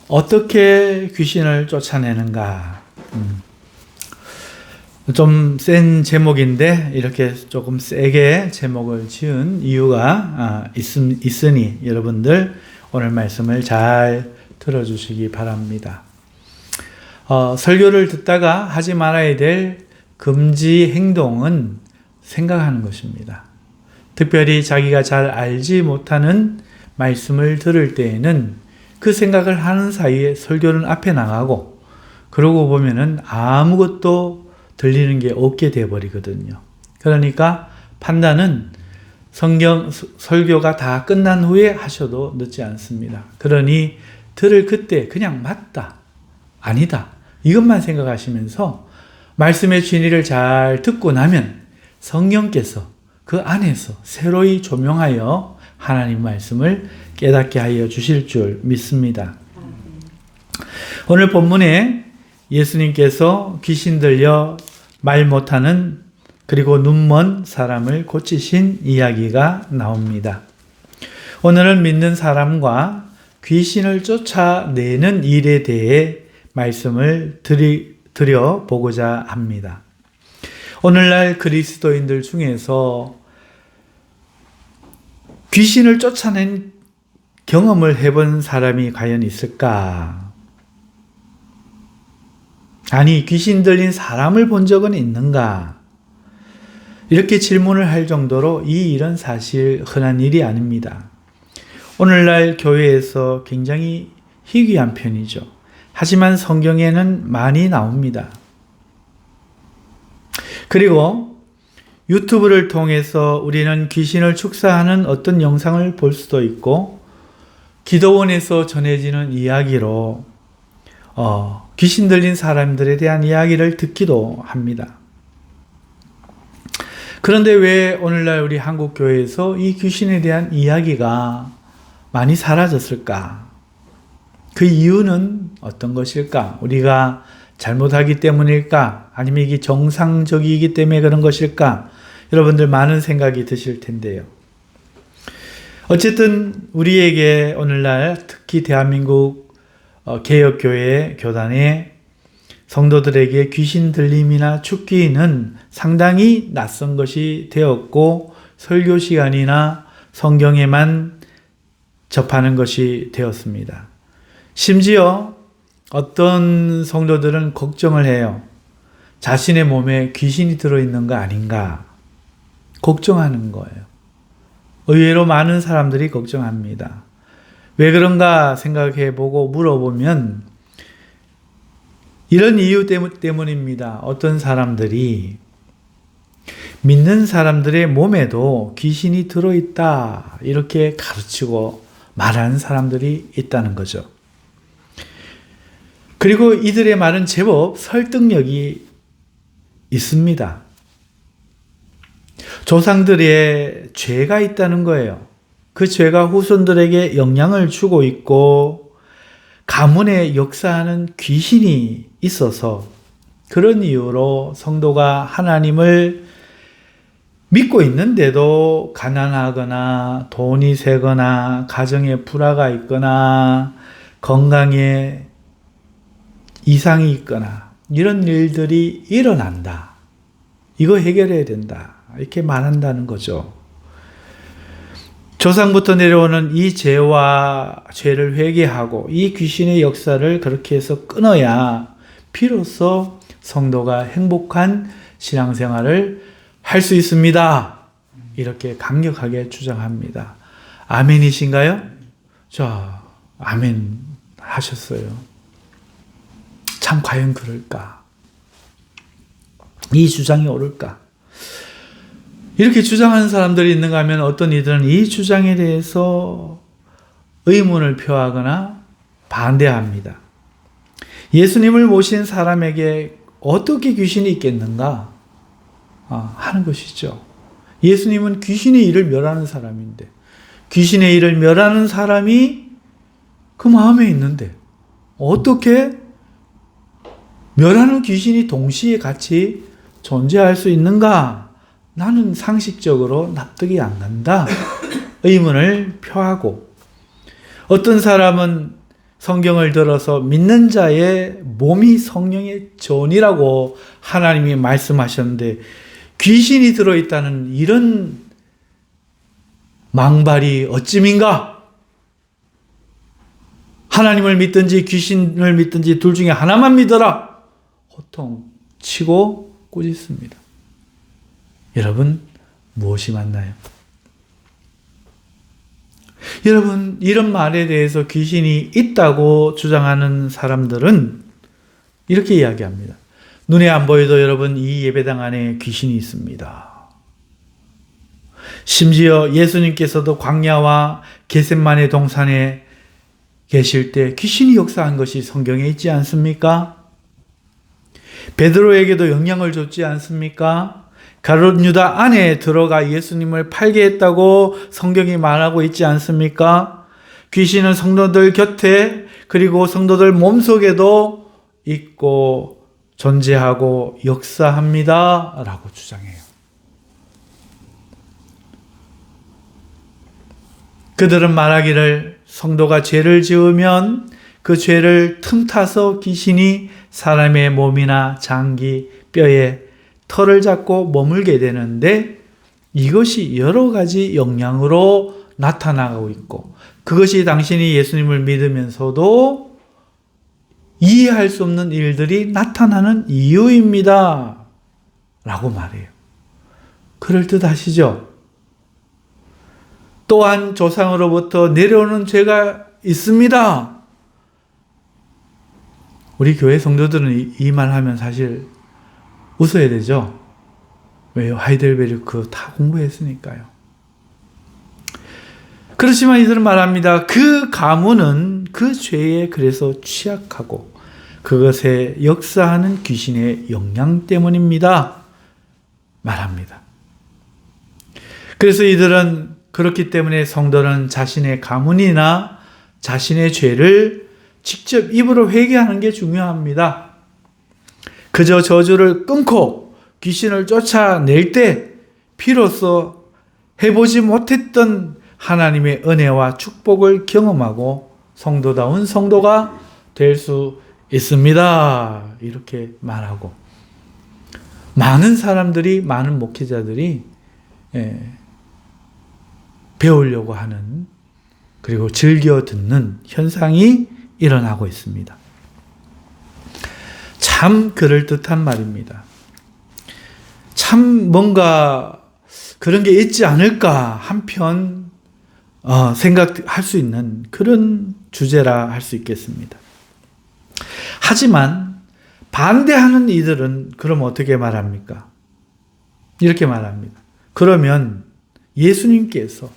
어떻게 귀신을 쫓아내는가? 좀 센 제목인데 이렇게 조금 세게 제목을 지은 이유가 있으니 여러분들 오늘 말씀을 잘 들어주시기 바랍니다. 설교를 듣다가 하지 말아야 될 금지 행동은 생각하는 것입니다. 특별히 자기가 잘 알지 못하는 말씀을 들을 때에는 그 생각을 하는 사이에 설교는 앞에 나가고 그러고 보면은 아무것도 들리는 게 없게 되어버리거든요. 그러니까 판단은 설교가 다 끝난 후에 하셔도 늦지 않습니다. 그러니 들을 그때 그냥 맞다, 아니다 이것만 생각하시면서 말씀의 진리를 잘 듣고 나면 성령께서 그 안에서 새로이 조명하여 하나님 말씀을 깨닫게 하여 주실 줄 믿습니다. 오늘 본문에 예수님께서 귀신 들려 말 못하는 그리고 눈먼 사람을 고치신 이야기가 나옵니다. 오늘은 믿는 사람과 귀신을 쫓아내는 일에 대해 말씀을 드려보고자 합니다. 오늘날 그리스도인들 중에서 귀신을 쫓아낸 경험을 해본 사람이 과연 있을까? 아니, 귀신 들린 사람을 본 적은 있는가? 이렇게 질문을 할 정도로 이 일은 사실 흔한 일이 아닙니다. 오늘날 교회에서 굉장히 희귀한 편이죠. 하지만 성경에는 많이 나옵니다. 그리고 유튜브를 통해서 우리는 귀신을 축사하는 어떤 영상을 볼 수도 있고 기도원에서 전해지는 이야기로 귀신 들린 사람들에 대한 이야기를 듣기도 합니다. 그런데 왜 오늘날 우리 한국 교회에서 이 귀신에 대한 이야기가 많이 사라졌을까? 그 이유는 어떤 것일까? 우리가 잘못하기 때문일까? 아니면 이게 정상적이기 때문에 그런 것일까? 여러분들 많은 생각이 드실 텐데요. 어쨌든 우리에게 오늘날 특히 대한민국 개혁교회 교단의 성도들에게 귀신 들림이나 축기는 상당히 낯선 것이 되었고 설교 시간이나 성경에만 접하는 것이 되었습니다. 심지어 어떤 성도들은 걱정을 해요. 자신의 몸에 귀신이 들어있는 거 아닌가 걱정하는 거예요. 의외로 많은 사람들이 걱정합니다. 왜 그런가 생각해보고 물어보면 이런 이유 때문입니다. 어떤 사람들이 믿는 사람들의 몸에도 귀신이 들어있다 이렇게 가르치고 말하는 사람들이 있다는 거죠. 그리고 이들의 말은 제법 설득력이 있습니다. 조상들의 죄가 있다는 거예요. 그 죄가 후손들에게 영향을 주고 있고 가문에 역사하는 귀신이 있어서 그런 이유로 성도가 하나님을 믿고 있는데도 가난하거나 돈이 새거나 가정에 불화가 있거나 건강에 이상이 있거나 이런 일들이 일어난다. 이거 해결해야 된다. 이렇게 말한다는 거죠. 조상부터 내려오는 이 죄를 회개하고 이 귀신의 역사를 그렇게 해서 끊어야 비로소 성도가 행복한 신앙생활을 할 수 있습니다. 이렇게 강력하게 주장합니다. 아멘이신가요? 자, 아멘 하셨어요. 참 과연 그럴까? 이 주장이 옳을까? 이렇게 주장하는 사람들이 있는가 하면 어떤 이들은 이 주장에 대해서 의문을 표하거나 반대합니다. 예수님을 모신 사람에게 어떻게 귀신이 있겠는가 하는 것이죠. 예수님은 귀신의 일을 멸하는 사람인데 귀신의 일을 멸하는 사람이 그 마음에 있는데 어떻게 멸하는 귀신이 동시에 같이 존재할 수 있는가? 나는 상식적으로 납득이 안 간다. 의문을 표하고 어떤 사람은 성경을 들어서 믿는 자의 몸이 성령의 전이라고 하나님이 말씀하셨는데 귀신이 들어있다는 이런 망발이 어찌민가? 하나님을 믿든지 귀신을 믿든지 둘 중에 하나만 믿어라. 호통치고 꾸짖습니다. 여러분 무엇이 맞나요? 여러분 이런 말에 대해서 귀신이 있다고 주장하는 사람들은 이렇게 이야기합니다. 눈에 안 보여도 여러분 이 예배당 안에 귀신이 있습니다. 심지어 예수님께서도 광야와 겟셋마네 동산에 계실 때 귀신이 역사한 것이 성경에 있지 않습니까? 베드로에게도 영향을 줬지 않습니까? 가룟 유다 안에 들어가 예수님을 팔게 했다고 성경이 말하고 있지 않습니까? 귀신은 성도들 곁에 그리고 성도들 몸속에도 있고 존재하고 역사합니다 라고 주장해요. 그들은 말하기를 성도가 죄를 지으면 그 죄를 틈타서 귀신이 사람의 몸이나 장기, 뼈에 털을 잡고 머물게 되는데 이것이 여러 가지 영향으로 나타나고 있고 그것이 당신이 예수님을 믿으면서도 이해할 수 없는 일들이 나타나는 이유입니다 라고 말해요. 그럴듯하시죠? 또한 조상으로부터 내려오는 죄가 있습니다. 우리 교회 성도들은 이 말하면 사실 웃어야 되죠. 왜요? 하이델베르크 다 공부했으니까요. 그렇지만 이들은 말합니다. 그 가문은 그 죄에 그래서 취약하고 그것에 역사하는 귀신의 영향 때문입니다. 말합니다. 그래서 이들은 그렇기 때문에 성도는 자신의 가문이나 자신의 죄를 직접 입으로 회개하는 게 중요합니다. 그저 저주를 끊고 귀신을 쫓아낼 때 비로소 해보지 못했던 하나님의 은혜와 축복을 경험하고 성도다운 성도가 될 수 있습니다. 이렇게 말하고 많은 사람들이 많은 목회자들이 배우려고 하는 그리고 즐겨 듣는 현상이 일어나고 있습니다. 참 그럴듯한 말입니다. 참 뭔가 그런 게 있지 않을까 한편 생각할 수 있는 그런 주제라 할 수 있겠습니다. 하지만 반대하는 이들은 그럼 어떻게 말합니까? 이렇게 말합니다. 그러면 예수님께서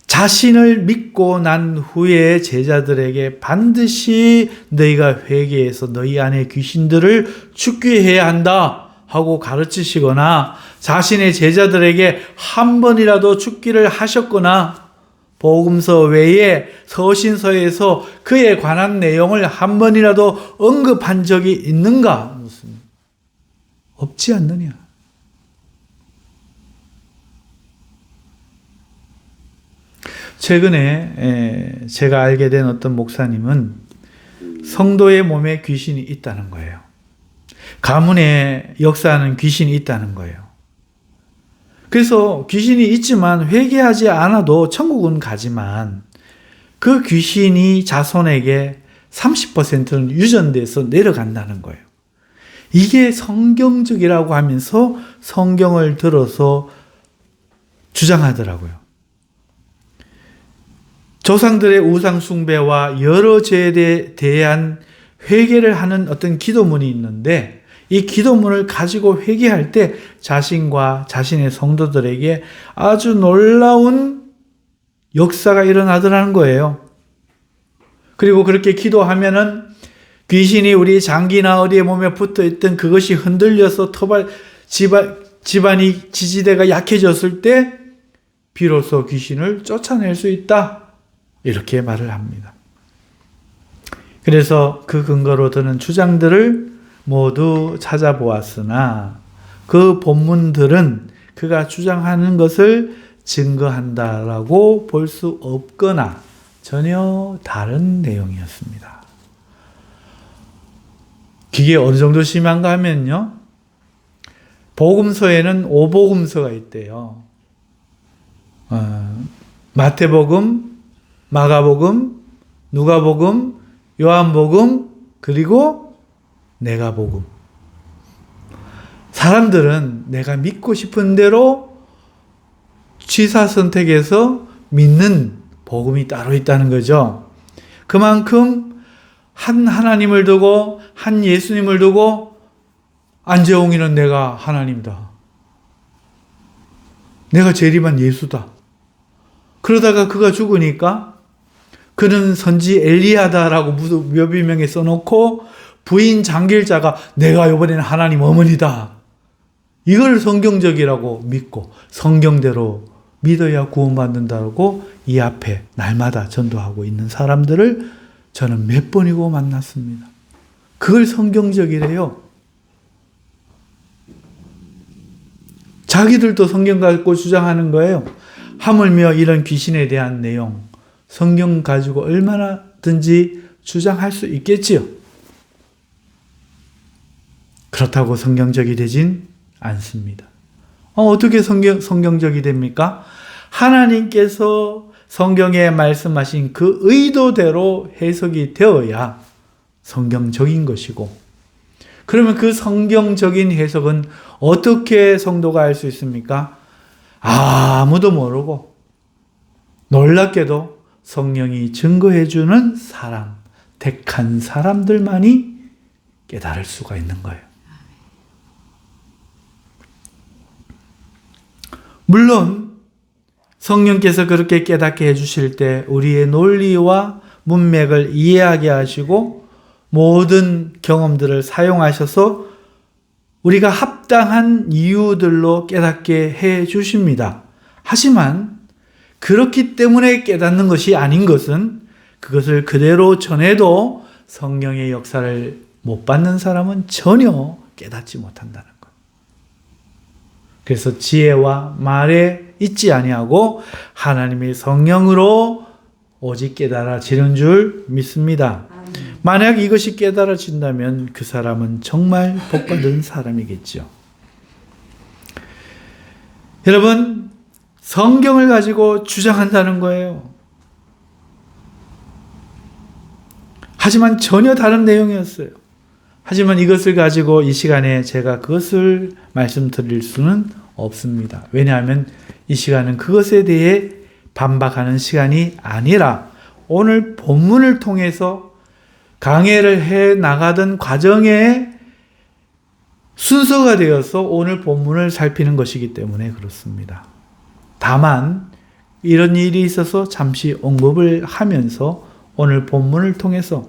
자신을 믿고 난 후에 제자들에게 반드시 너희가 회개해서 너희 안에 귀신들을 죽게 해야 한다 하고 가르치시거나 자신의 제자들에게 한 번이라도 죽기를 하셨거나 복음서 외에 서신서에서 그에 관한 내용을 한 번이라도 언급한 적이 있는가? 없지 않느냐? 최근에 제가 알게 된 어떤 목사님은 성도의 몸에 귀신이 있다는 거예요. 가문에 역사하는 귀신이 있다는 거예요. 그래서 귀신이 있지만 회개하지 않아도 천국은 가지만 그 귀신이 자손에게 30%는 유전돼서 내려간다는 거예요. 이게 성경적이라고 하면서 성경을 들어서 주장하더라고요. 조상들의 우상 숭배와 여러 죄에 대한 회개를 하는 어떤 기도문이 있는데 이 기도문을 가지고 회개할 때 자신과 자신의 성도들에게 아주 놀라운 역사가 일어나더라는 거예요. 그리고 그렇게 기도하면은 귀신이 우리 장기나 어디에 몸에 붙어 있던 그것이 흔들려서 집안이 지지대가 약해졌을 때 비로소 귀신을 쫓아낼 수 있다. 이렇게 말을 합니다. 그래서 그 근거로 드는 주장들을 모두 찾아보았으나 그 본문들은 그가 주장하는 것을 증거한다라고 볼 수 없거나 전혀 다른 내용이었습니다. 그게 어느 정도 심한가 하면요. 복음서에는 5복음서가 있대요. 마태복음, 마가복음, 누가복음, 요한복음, 그리고 내가복음. 사람들은 내가 믿고 싶은 대로 취사 선택해서 믿는 복음이 따로 있다는 거죠. 그만큼 한 하나님을 두고 한 예수님을 두고 안재홍이는 내가 하나님이다. 내가 재림한 예수다. 그러다가 그가 죽으니까 그는 선지 엘리야다라고 묘비명에 써놓고 부인 장길자가 내가 이번에는 하나님 어머니다. 이걸 성경적이라고 믿고 성경대로 믿어야 구원받는다고 이 앞에 날마다 전도하고 있는 사람들을 저는 몇 번이고 만났습니다. 그걸 성경적이래요. 자기들도 성경 갖고 주장하는 거예요. 하물며 이런 귀신에 대한 내용, 성경 가지고 얼마나든지 주장할 수 있겠지요. 그렇다고 성경적이 되진 않습니다. 어떻게 성경적이 됩니까? 하나님께서 성경에 말씀하신 그 의도대로 해석이 되어야 성경적인 것이고, 그러면 그 성경적인 해석은 어떻게 성도가 알 수 있습니까? 아무도 모르고 놀랍게도 성령이 증거해주는 사람, 택한 사람들만이 깨달을 수가 있는 거예요. 물론 성령께서 그렇게 깨닫게 해주실 때 우리의 논리와 문맥을 이해하게 하시고 모든 경험들을 사용하셔서 우리가 합당한 이유들로 깨닫게 해 주십니다. 하지만 그렇기 때문에 깨닫는 것이 아닌 것은 그것을 그대로 전해도 성령의 역사를 못 받는 사람은 전혀 깨닫지 못한다는 것. 그래서 지혜와 말에 있지 아니하고 하나님의 성령으로 오직 깨달아지는 줄 믿습니다. 만약 이것이 깨달아진다면 그 사람은 정말 복받은 사람이겠죠. 여러분, 성경을 가지고 주장한다는 거예요. 하지만 전혀 다른 내용이었어요. 하지만 이것을 가지고 이 시간에 제가 그것을 말씀드릴 수는 없습니다. 왜냐하면 이 시간은 그것에 대해 반박하는 시간이 아니라 오늘 본문을 통해서 강해를 해 나가던 과정의 순서가 되어서 오늘 본문을 살피는 것이기 때문에 그렇습니다. 다만 이런 일이 있어서 잠시 언급을 하면서 오늘 본문을 통해서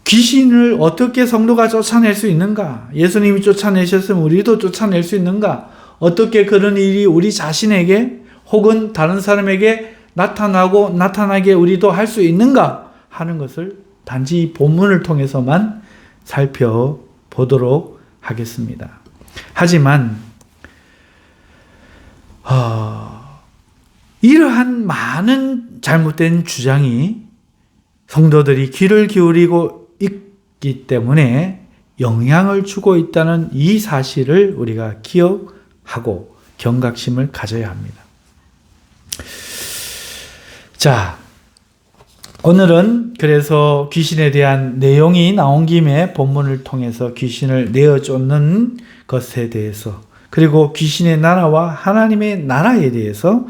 귀신을 어떻게 성도가 쫓아낼 수 있는가? 예수님이 쫓아내셨으면 우리도 쫓아낼 수 있는가? 어떻게 그런 일이 우리 자신에게 혹은 다른 사람에게 나타나게 우리도 할 수 있는가? 하는 것을 단지 이 본문을 통해서만 살펴보도록 하겠습니다. 하지만 이러한 많은 잘못된 주장이 성도들이 귀를 기울이고 있기 때문에 영향을 주고 있다는 이 사실을 우리가 기억하고 경각심을 가져야 합니다. 자, 오늘은 그래서 귀신에 대한 내용이 나온 김에 본문을 통해서 귀신을 내어쫓는 것에 대해서 그리고 귀신의 나라와 하나님의 나라에 대해서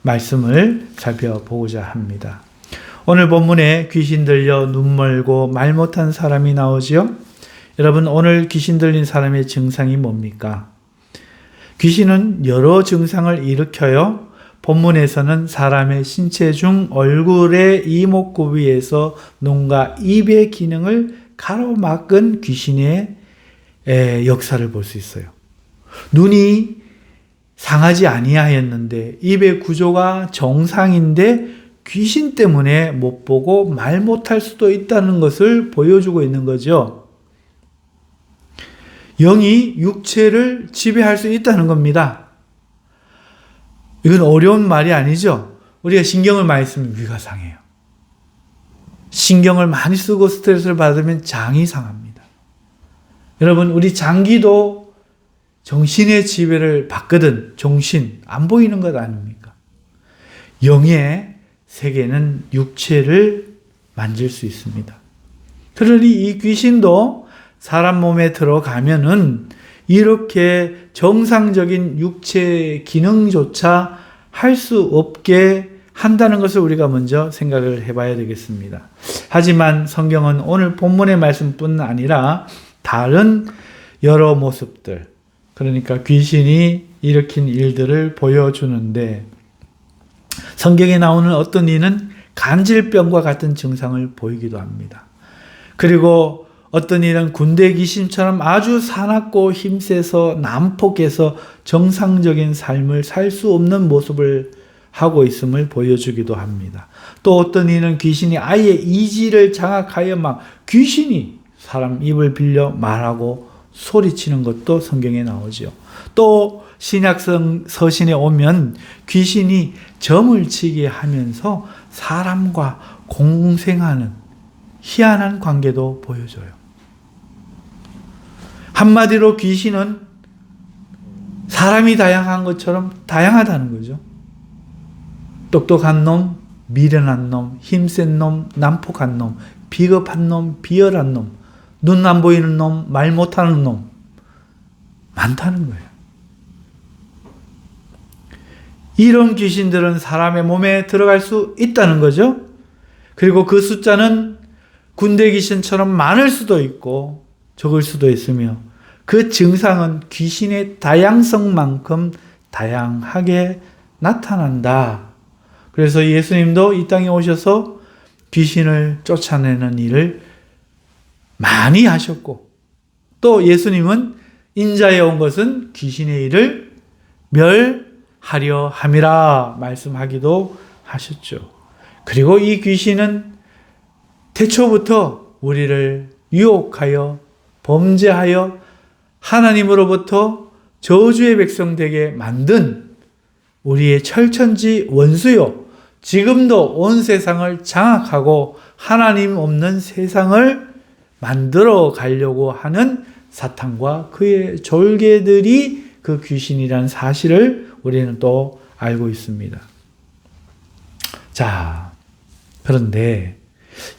말씀을 살펴보고자 합니다. 오늘 본문에 귀신 들려 눈 멀고 말 못한 사람이 나오지요. 여러분, 오늘 귀신 들린 사람의 증상이 뭡니까? 귀신은 여러 증상을 일으켜요. 본문에서는 사람의 신체 중 얼굴의 이목구비에서 눈과 입의 기능을 가로막은 귀신의 역사를 볼 수 있어요. 눈이 상하지 아니하였는데 입의 구조가 정상인데 귀신 때문에 못 보고 말 못할 수도 있다는 것을 보여주고 있는 거죠. 영이 육체를 지배할 수 있다는 겁니다. 이건 어려운 말이 아니죠. 우리가 신경을 많이 쓰면 위가 상해요. 신경을 많이 쓰고 스트레스를 받으면 장이 상합니다. 여러분, 우리 장기도 정신의 지배를 받거든. 정신, 안 보이는 것 아닙니까? 영의 세계는 육체를 만질 수 있습니다. 그러니 이 귀신도 사람 몸에 들어가면은 이렇게 정상적인 육체 기능조차 할 수 없게 한다는 것을 우리가 먼저 생각을 해봐야 되겠습니다. 하지만 성경은 오늘 본문의 말씀뿐 아니라 다른 여러 모습들, 그러니까 귀신이 일으킨 일들을 보여주는데, 성경에 나오는 어떤 이는 간질병과 같은 증상을 보이기도 합니다. 그리고 어떤 이는 군대 귀신처럼 아주 사납고 힘세서 난폭해서 정상적인 삶을 살 수 없는 모습을 하고 있음을 보여주기도 합니다. 또 어떤 이는 귀신이 아예 이지를 장악하여 막 귀신이 사람 입을 빌려 말하고 소리치는 것도 성경에 나오죠. 또 신약성 서신에 오면 귀신이 점을 치게 하면서 사람과 공생하는 희한한 관계도 보여줘요. 한마디로 귀신은 사람이 다양한 것처럼 다양하다는 거죠. 똑똑한 놈, 미련한 놈, 힘센 놈, 난폭한 놈, 비겁한 놈, 비열한 놈, 눈 안 보이는 놈, 말 못하는 놈, 많다는 거예요. 이런 귀신들은 사람의 몸에 들어갈 수 있다는 거죠. 그리고 그 숫자는 군대 귀신처럼 많을 수도 있고 적을 수도 있으며, 그 증상은 귀신의 다양성만큼 다양하게 나타난다. 그래서 예수님도 이 땅에 오셔서 귀신을 쫓아내는 일을 많이 하셨고, 또 예수님은 인자에 온 것은 귀신의 일을 멸하려 함이라 말씀하기도 하셨죠. 그리고 이 귀신은 태초부터 우리를 유혹하여 범죄하여 하나님으로부터 저주의 백성 되게 만든 우리의 철천지 원수요, 지금도 온 세상을 장악하고 하나님 없는 세상을 만들어 가려고 하는 사탄과 그의 졸개들이 그 귀신이라는 사실을 우리는 또 알고 있습니다. 자, 그런데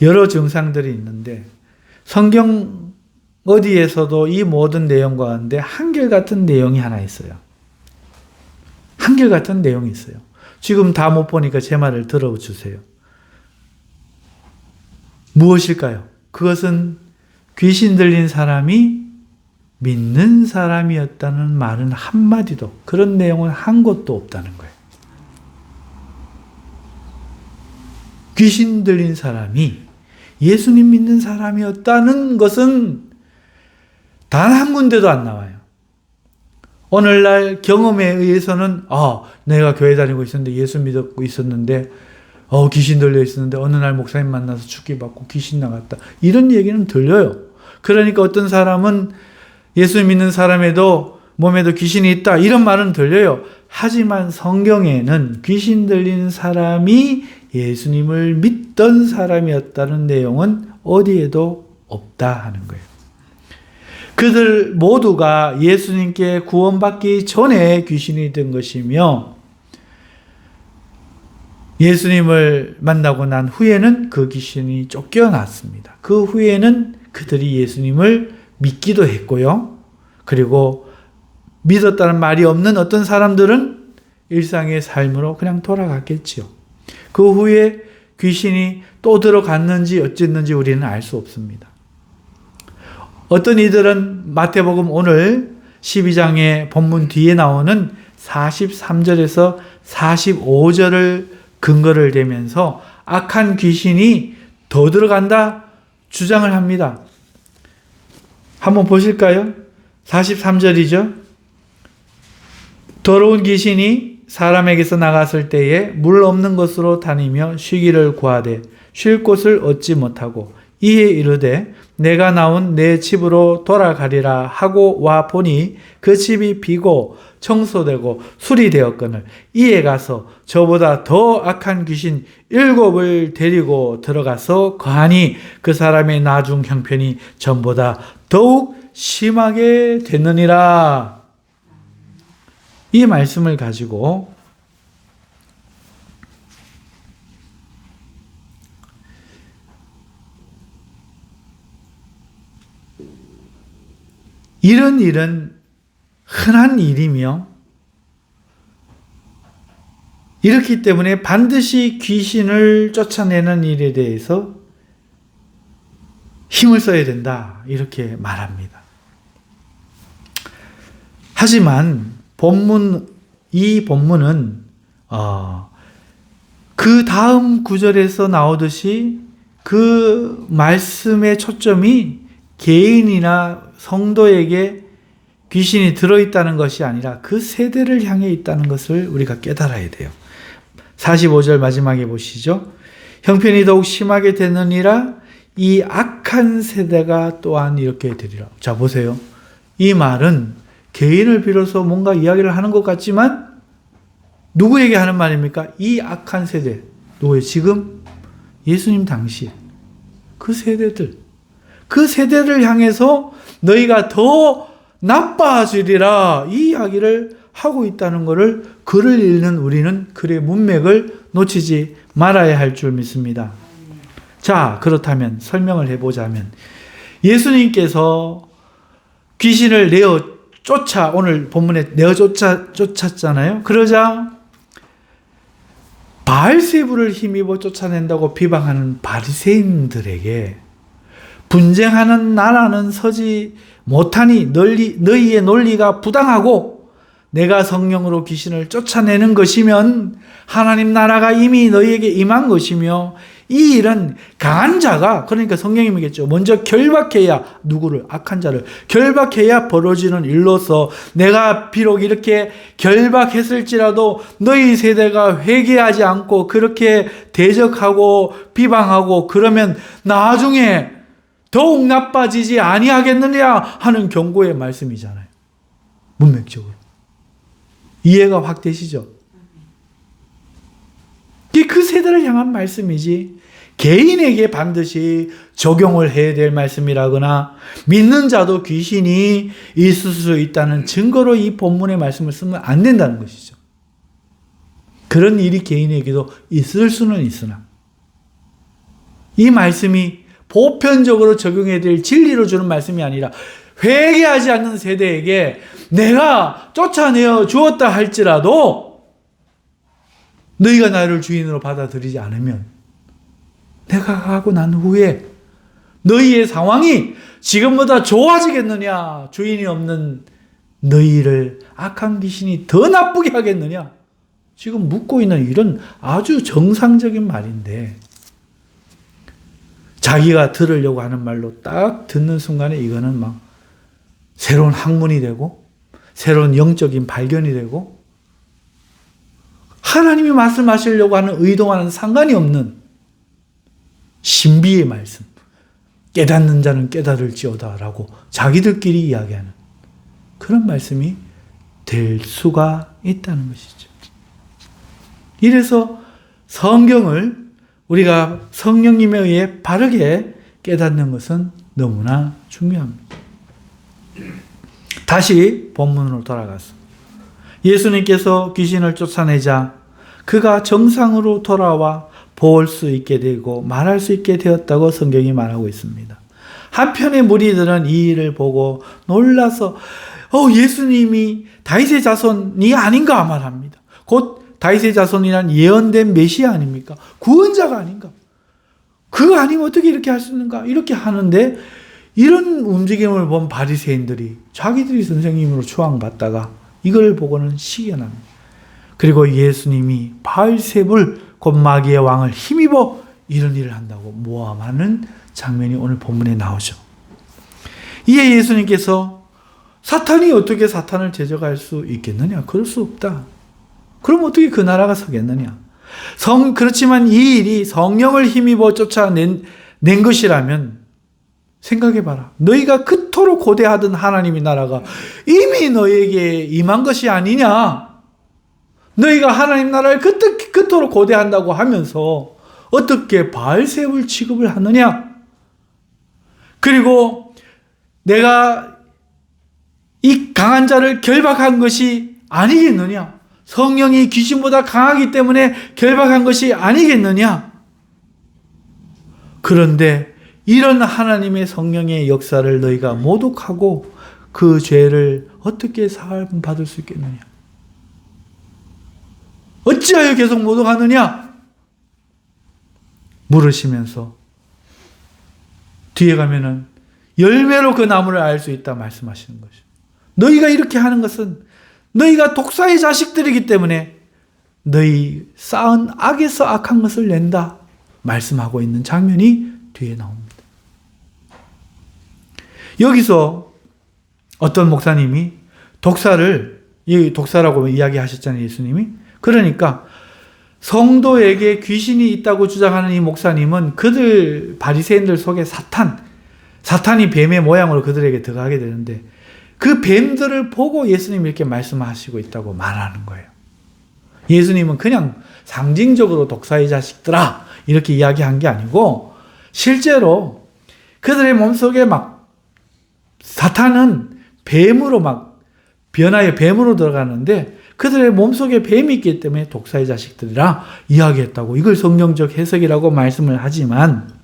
여러 증상들이 있는데 성경 어디에서도 이 모든 내용 가운데 한결같은 내용이 하나 있어요. 한결같은 내용이 있어요. 지금 다 못 보니까 제 말을 들어주세요. 무엇일까요? 그것은 귀신 들린 사람이 믿는 사람이었다는 말은 한마디도, 그런 내용은 한 곳도 없다는 거예요. 귀신 들린 사람이 예수님 믿는 사람이었다는 것은 단 한 군데도 안 나와요. 오늘날 경험에 의해서는 내가 교회 다니고 있었는데 예수 믿고 있었는데 귀신 들려 있었는데 어느 날 목사님 만나서 죽기 받고 귀신 나갔다, 이런 얘기는 들려요. 그러니까 어떤 사람은 예수 믿는 사람에도 몸에도 귀신이 있다, 이런 말은 들려요. 하지만 성경에는 귀신 들린 사람이 예수님을 믿던 사람이었다는 내용은 어디에도 없다 하는 거예요. 그들 모두가 예수님께 구원받기 전에 귀신이 든 것이며, 예수님을 만나고 난 후에는 그 귀신이 쫓겨났습니다. 그 후에는 그들이 예수님을 믿기도 했고요. 그리고 믿었다는 말이 없는 어떤 사람들은 일상의 삶으로 그냥 돌아갔겠지요. 그 후에 귀신이 또 들어갔는지 어쨌는지 우리는 알 수 없습니다. 어떤 이들은 마태복음 오늘 12장의 본문 뒤에 나오는 43절에서 45절을 근거를 대면서 악한 귀신이 더 들어간다 주장을 합니다. 한번 보실까요? 43절이죠. 더러운 귀신이 사람에게서 나갔을 때에 물 없는 곳으로 다니며 쉬기를 구하되 쉴 곳을 얻지 못하고 이에 이르되 내가 나온 내 집으로 돌아가리라 하고 와 보니 그 집이 비고 청소되고 수리되었거늘 이에 가서 저보다 더 악한 귀신 7을 데리고 들어가서 거하니 그 사람의 나중 형편이 전보다 더욱 심하게 됐느니라. 이 말씀을 가지고 이런 일은 흔한 일이며 이렇기 때문에 반드시 귀신을 쫓아내는 일에 대해서 힘을 써야 된다 이렇게 말합니다. 하지만 이 본문은 그 다음 구절에서 나오듯이 그 말씀의 초점이 개인이나 성도에게 귀신이 들어있다는 것이 아니라 그 세대를 향해 있다는 것을 우리가 깨달아야 돼요. 45절 마지막에 보시죠. 형편이 더욱 심하게 되느니라 이 악한 세대가 또한 이렇게 되리라. 자 보세요. 이 말은 개인을 빌어서 뭔가 이야기를 하는 것 같지만 누구에게 하는 말입니까? 이 악한 세대. 누구예요? 지금 예수님 당시 그 세대들. 그 세대를 향해서 너희가 더 나빠지리라 이 이야기를 하고 있다는 것을 글을 읽는 우리는 글의 문맥을 놓치지 말아야 할 줄 믿습니다. 자, 그렇다면 설명을 해보자면 예수님께서 귀신을 오늘 본문에 쫓았잖아요. 그러자 바알세불을 힘입어 쫓아낸다고 비방하는 바리새인들에게 분쟁하는 나라는 서지 못하니 너희의 논리가 부당하고 내가 성령으로 귀신을 쫓아내는 것이면 하나님 나라가 이미 너희에게 임한 것이며 이 일은 강한 자가 그러니까 성령님이겠죠. 먼저 결박해야 누구를 악한 자를 결박해야 벌어지는 일로서 내가 비록 이렇게 결박했을지라도 너희 세대가 회개하지 않고 그렇게 대적하고 비방하고 그러면 나중에 더욱 나빠지지 아니하겠느냐 하는 경고의 말씀이잖아요. 문맥적으로. 이해가 확 되시죠? 이게 그 세대를 향한 말씀이지 개인에게 반드시 적용을 해야 될 말씀이라거나 믿는 자도 귀신이 있을 수 있다는 증거로 이 본문의 말씀을 쓰면 안 된다는 것이죠. 그런 일이 개인에게도 있을 수는 있으나 이 말씀이 보편적으로 적용해야 될 진리로 주는 말씀이 아니라 회개하지 않는 세대에게 내가 쫓아내어 주었다 할지라도 너희가 나를 주인으로 받아들이지 않으면 내가 가고 난 후에 너희의 상황이 지금보다 좋아지겠느냐? 주인이 없는 너희를 악한 귀신이 더 나쁘게 하겠느냐? 지금 묻고 있는 이런 아주 정상적인 말인데 자기가 들으려고 하는 말로 딱 듣는 순간에 이거는 막 새로운 학문이 되고 새로운 영적인 발견이 되고 하나님이 말씀하시려고 하는 의도와는 상관이 없는 신비의 말씀. 깨닫는 자는 깨달을지어다라고 자기들끼리 이야기하는 그런 말씀이 될 수가 있다는 것이죠. 이래서 성경을 우리가 성령님에 의해 바르게 깨닫는 것은 너무나 중요합니다. 다시 본문으로 돌아가서 예수님께서 귀신을 쫓아내자 그가 정상으로 돌아와 볼 수 있게 되고 말할 수 있게 되었다고 성경이 말하고 있습니다. 한편의 무리들은 이 일을 보고 놀라서 예수님이 다윗의 자손이 아닌가 말합니다. 곧 다윗의 자손이란 예언된 메시아 아닙니까? 구원자가 아닌가? 그거 아니면 어떻게 이렇게 할 수 있는가? 이렇게 하는데 이런 움직임을 본 바리새인들이 자기들이 선생님으로 추앙받다가 이걸 보고는 시견합니다. 그리고 예수님이 바알세불 곧 마귀의 왕을 힘입어 이런 일을 한다고 모함하는 장면이 오늘 본문에 나오죠. 이에 예수님께서 사탄이 어떻게 사탄을 제적할 수 있겠느냐? 그럴 수 없다. 그럼 어떻게 그 나라가 서겠느냐? 그렇지만 이 일이 성령을 힘입어 쫓아낸 낸 것이라면 생각해봐라. 너희가 그토록 고대하던 하나님의 나라가 이미 너희에게 임한 것이 아니냐? 너희가 하나님 나라를 그토록 고대한다고 하면서 어떻게 바알세불 취급을 하느냐? 그리고 내가 이 강한 자를 결박한 것이 아니겠느냐? 성령이 귀신보다 강하기 때문에 결박한 것이 아니겠느냐? 그런데 이런 하나님의 성령의 역사를 너희가 모독하고 그 죄를 어떻게 사함 받을 수 있겠느냐? 어찌하여 계속 모독하느냐? 물으시면서 뒤에 가면은 열매로 그 나무를 알 수 있다 말씀하시는 것이죠. 너희가 이렇게 하는 것은 너희가 독사의 자식들이기 때문에 너희 쌓은 악에서 악한 것을 낸다 말씀하고 있는 장면이 뒤에 나옵니다. 여기서 어떤 목사님이 독사라고 이야기하셨잖아요, 예수님이. 그러니까 성도에게 귀신이 있다고 주장하는 이 목사님은 그들 바리새인들 속에 사탄이 뱀의 모양으로 그들에게 들어가게 되는데 그 뱀들을 보고 예수님이 이렇게 말씀하시고 있다고 말하는 거예요. 예수님은 그냥 상징적으로 독사의 자식들아 이렇게 이야기한 게 아니고 실제로 그들의 몸속에 사탄은 뱀으로 변하여 뱀으로 들어가는데 그들의 몸속에 뱀이 있기 때문에 독사의 자식들이라 이야기했다고, 이걸 성경적 해석이라고 말씀을 하지만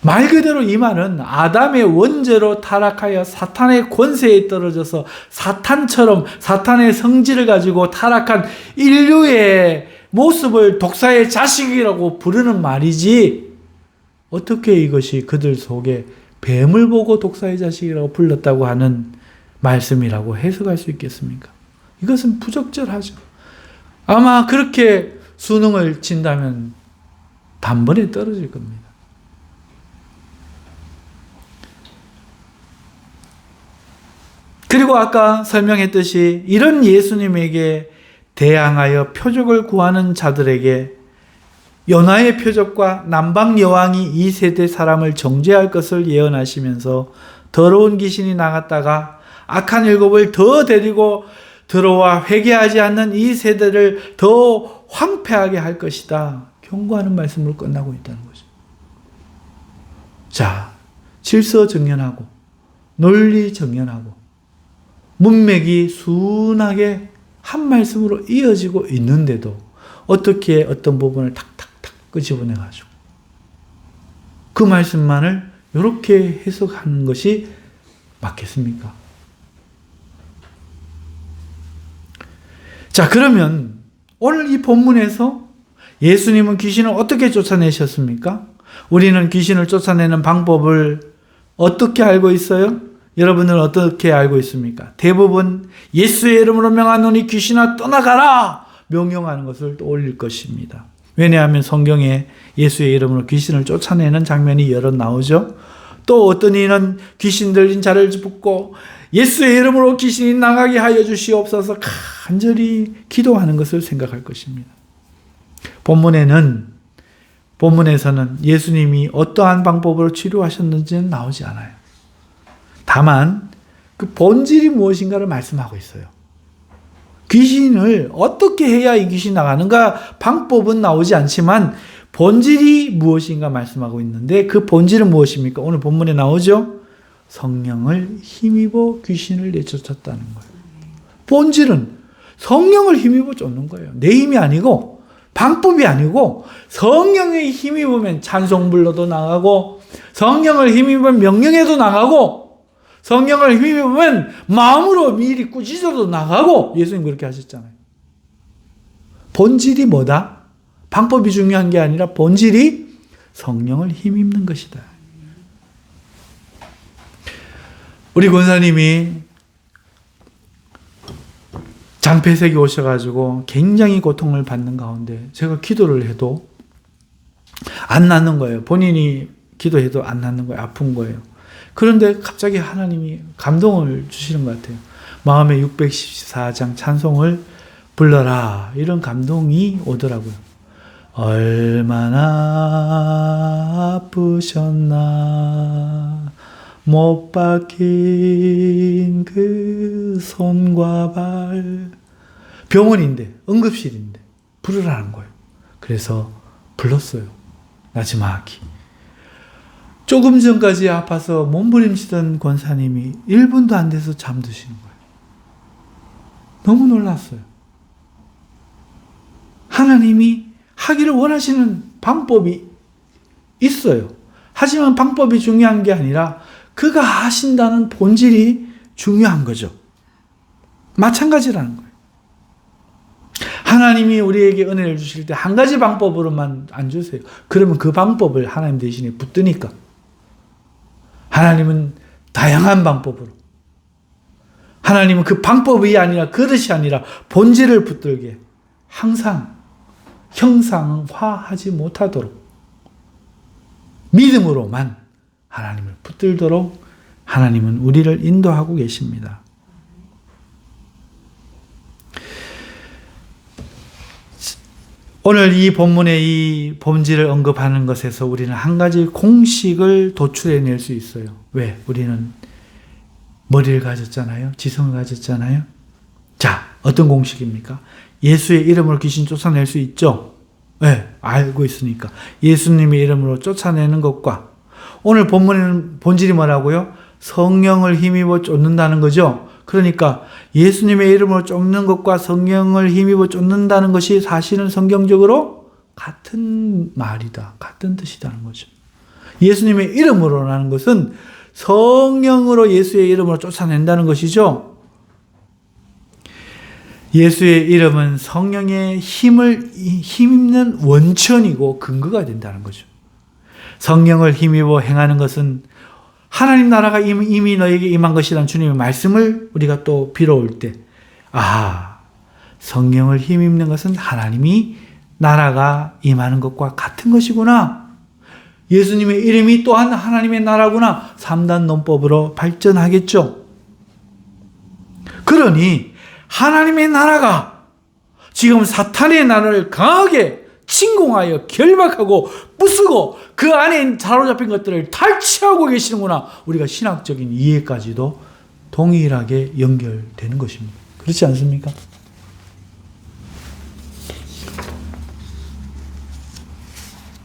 말 그대로 이 말은 아담의 원죄로 타락하여 사탄의 권세에 떨어져서 사탄처럼 사탄의 성질을 가지고 타락한 인류의 모습을 독사의 자식이라고 부르는 말이지, 어떻게 이것이 그들 속에 뱀을 보고 독사의 자식이라고 불렀다고 하는 말씀이라고 해석할 수 있겠습니까? 이것은 부적절하죠. 아마 그렇게 수능을 친다면 단번에 떨어질 겁니다. 그리고 아까 설명했듯이 이런 예수님에게 대항하여 표적을 구하는 자들에게 요나의 표적과 남방 여왕이 이 세대 사람을 정죄할 것을 예언하시면서 더러운 귀신이 나갔다가 악한 일곱을 더 데리고 들어와 회개하지 않는 이 세대를 더 황폐하게 할 것이다 경고하는 말씀으로 끝나고 있다는 거죠. 자, 질서정연하고 논리정연하고 문맥이 순하게 한 말씀으로 이어지고 있는데도 어떻게 어떤 부분을 탁탁탁 끄집어내가지고 그 말씀만을 이렇게 해석하는 것이 맞겠습니까? 자, 그러면 오늘 이 본문에서 예수님은 귀신을 어떻게 쫓아내셨습니까? 우리는 귀신을 쫓아내는 방법을 어떻게 알고 있어요? 여러분은 어떻게 알고 있습니까? 대부분 예수의 이름으로 명하노니 귀신아 떠나가라 명령하는 것을 올릴 것입니다. 왜냐하면 성경에 예수의 이름으로 귀신을 쫓아내는 장면이 여러 나오죠. 또 어떤 이는 귀신 들린 자를 붙고 예수의 이름으로 귀신이 나가게 하여 주시옵소서 간절히 기도하는 것을 생각할 것입니다. 본문에서는 예수님이 어떠한 방법으로 치료하셨는지는 나오지 않아요. 다만 그 본질이 무엇인가를 말씀하고 있어요. 귀신을 어떻게 해야 이 귀신이 나가는가 방법은 나오지 않지만 본질이 무엇인가 말씀하고 있는데 그 본질은 무엇입니까? 오늘 본문에 나오죠. 성령을 힘입어 귀신을 내쫓았다는 거예요. 본질은 성령을 힘입어 쫓는 거예요. 내 힘이 아니고 방법이 아니고 성령의 힘입으면 찬송불로도 나가고 성령을 힘입으면 명령에도 나가고 성령을 힘입으면 마음으로 미리 꾸짖어도 나가고 예수님 그렇게 하셨잖아요. 본질이 뭐다? 방법이 중요한 게 아니라 본질이 성령을 힘입는 것이다. 우리 권사님이 장폐색이 오셔가지고 굉장히 고통을 받는 가운데 제가 기도를 해도 안 낫는 거예요. 본인이 기도해도 안 낫는 거예요. 아픈 거예요. 그런데 갑자기 하나님이 감동을 주시는 것 같아요. 마음의 614장 찬송을 불러라. 이런 감동이 오더라고요. 얼마나 아프셨나 못 박힌 그 손과 발. 병원인데, 응급실인데 부르라는 거예요. 그래서 불렀어요. 나지막히. 조금 전까지 아파서 몸부림치던 권사님이 1분도 안 돼서 잠드시는 거예요. 너무 놀랐어요. 하나님이 하기를 원하시는 방법이 있어요. 하지만 방법이 중요한 게 아니라 그가 하신다는 본질이 중요한 거죠. 마찬가지라는 거예요. 하나님이 우리에게 은혜를 주실 때 한 가지 방법으로만 안 주세요. 그러면 그 방법을 하나님 대신에 붙드니까. 하나님은 다양한 방법으로. 하나님은 그 방법이 아니라 그릇이 아니라 본질을 붙들게 항상 형상화하지 못하도록 믿음으로만 하나님을 붙들도록 하나님은 우리를 인도하고 계십니다. 오늘 이 본문의 이 본질을 언급하는 것에서 우리는 한 가지 공식을 도출해낼 수 있어요. 왜? 우리는 머리를 가졌잖아요. 지성을 가졌잖아요. 자, 어떤 공식입니까? 예수의 이름으로 귀신 쫓아낼 수 있죠? 네, 알고 있으니까. 예수님의 이름으로 쫓아내는 것과 오늘 본문에는 본질이 뭐라고요? 성령을 힘입어 쫓는다는 거죠. 그러니까 예수님의 이름으로 쫓는 것과 성령을 힘입어 쫓는다는 것이 사실은 성경적으로 같은 말이다. 같은 뜻이라는 거죠. 예수님의 이름으로라는 것은 성령으로 예수의 이름으로 쫓아낸다는 것이죠. 예수의 이름은 성령의 힘입는 원천이고 근거가 된다는 거죠. 성령을 힘입어 행하는 것은 하나님 나라가 이미 너에게 임한 것이라는 주님의 말씀을 우리가 또 빌어올 때, 성령을 힘입는 것은 하나님이 나라가 임하는 것과 같은 것이구나. 예수님의 이름이 또한 하나님의 나라구나. 3단 논법으로 발전하겠죠. 그러니 하나님의 나라가 지금 사탄의 나라를 강하게 침공하여 결박하고 부수고 그 안에 사로잡힌 것들을 탈취하고 계시는구나. 우리가 신학적인 이해까지도 동일하게 연결되는 것입니다. 그렇지 않습니까?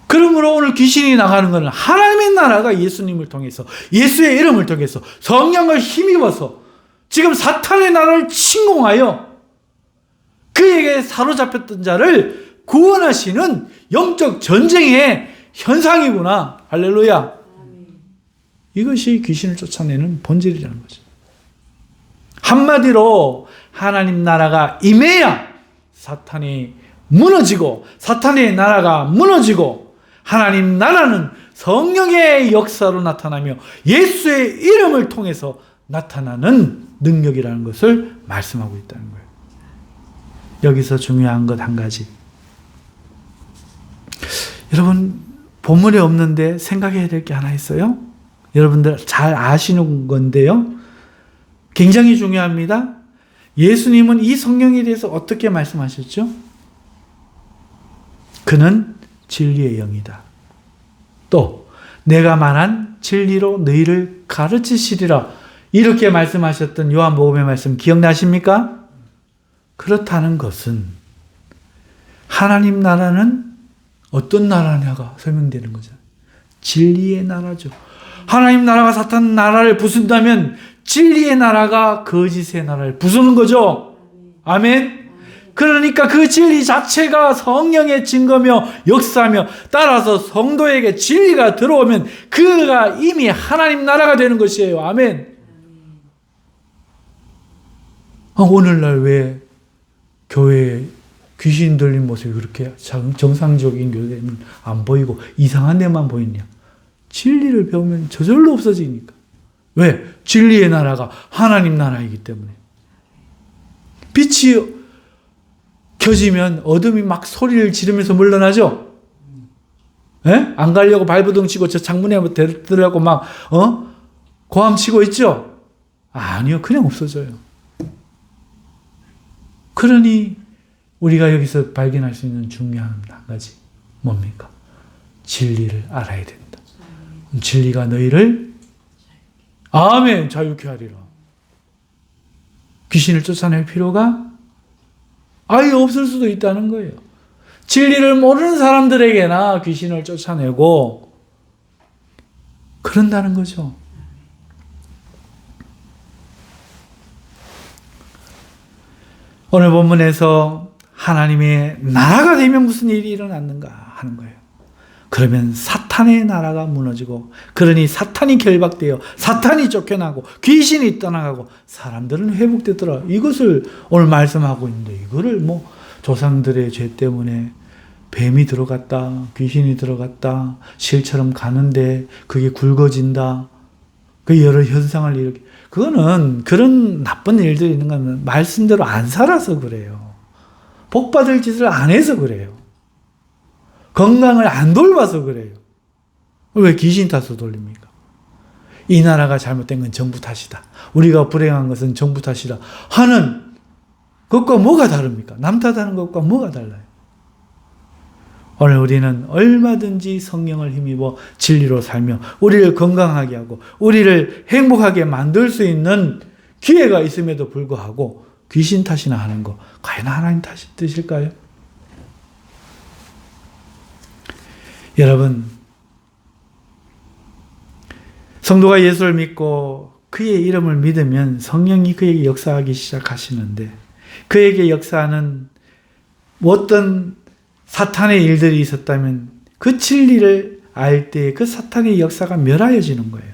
그러므로 오늘 귀신이 나가는 것은 하나님의 나라가 예수님을 통해서 예수의 이름을 통해서 성령을 힘입어서 지금 사탄의 나라를 침공하여 그에게 사로잡혔던 자를 구원하시는 영적 전쟁의 현상이구나. 할렐루야. 이것이 귀신을 쫓아내는 본질이라는 거죠. 한마디로 하나님 나라가 임해야 사탄이 무너지고 사탄의 나라가 무너지고 하나님 나라는 성령의 역사로 나타나며 예수의 이름을 통해서 나타나는 능력이라는 것을 말씀하고 있다는 거예요. 여기서 중요한 것 한 가지. 여러분, 본문에 없는데 생각해야 될 게 하나 있어요. 여러분들 잘 아시는 건데요. 굉장히 중요합니다. 예수님은 이 성령에 대해서 어떻게 말씀하셨죠? 그는 진리의 영이다. 또 내가 말한 진리로 너희를 가르치시리라. 이렇게 말씀하셨던 요한복음의 말씀 기억나십니까? 그렇다는 것은 하나님 나라는 어떤 나라냐가 설명되는 거죠. 진리의 나라죠. 하나님 나라가 사탄 나라를 부순다면 진리의 나라가 거짓의 나라를 부수는 거죠. 아멘. 그러니까 그 진리 자체가 성령의 증거며 역사며 따라서 성도에게 진리가 들어오면 그가 이미 하나님 나라가 되는 것이에요. 아멘. 오늘날 왜 교회에 귀신 들린 모습이 그렇게 정상적인 교회는 안 보이고 이상한 데만 보이냐? 진리를 배우면 저절로 없어지니까. 왜? 진리의 나라가 하나님 나라이기 때문에. 빛이 켜지면 어둠이 막 소리를 지르면서 물러나죠? 예? 안 가려고 발버둥 치고 저 창문에 들으려고 막, 고함 치고 있죠? 아니요. 그냥 없어져요. 그러니 우리가 여기서 발견할 수 있는 중요한 한 가지. 뭡니까? 진리를 알아야 된다. 진리가 너희를 아멘 자유케 하리라. 귀신을 쫓아낼 필요가 아예 없을 수도 있다는 거예요. 진리를 모르는 사람들에게나 귀신을 쫓아내고 그런다는 거죠. 오늘 본문에서 하나님의 나라가 되면 무슨 일이 일어났는가 하는 거예요. 그러면 사탄의 나라가 무너지고, 그러니 사탄이 결박되어 사탄이 쫓겨나고 귀신이 떠나가고 사람들은 회복되더라. 이것을 오늘 말씀하고 있는데, 이거를 뭐 조상들의 죄 때문에 뱀이 들어갔다, 귀신이 들어갔다, 실처럼 가는데 그게 굵어진다, 그 여러 현상을 이렇게, 그거는 그런 나쁜 일들이 있는 건 말씀대로 안 살아서 그래요. 복 받을 짓을 안 해서 그래요. 건강을 안 돌봐서 그래요. 왜 귀신 탓을 돌립니까? 이 나라가 잘못된 건 정부 탓이다, 우리가 불행한 것은 정부 탓이다 하는 것과 뭐가 다릅니까? 남 탓하는 것과 뭐가 달라요? 오늘 우리는 얼마든지 성령을 힘입어 진리로 살며 우리를 건강하게 하고 우리를 행복하게 만들 수 있는 기회가 있음에도 불구하고 귀신 탓이나 하는 거, 과연 하나님 뜻일까요? 여러분, 성도가 예수를 믿고 그의 이름을 믿으면 성령이 그에게 역사하기 시작하시는데, 그에게 역사하는 어떤 사탄의 일들이 있었다면 그 진리를 알 때 그 사탄의 역사가 멸하여지는 거예요.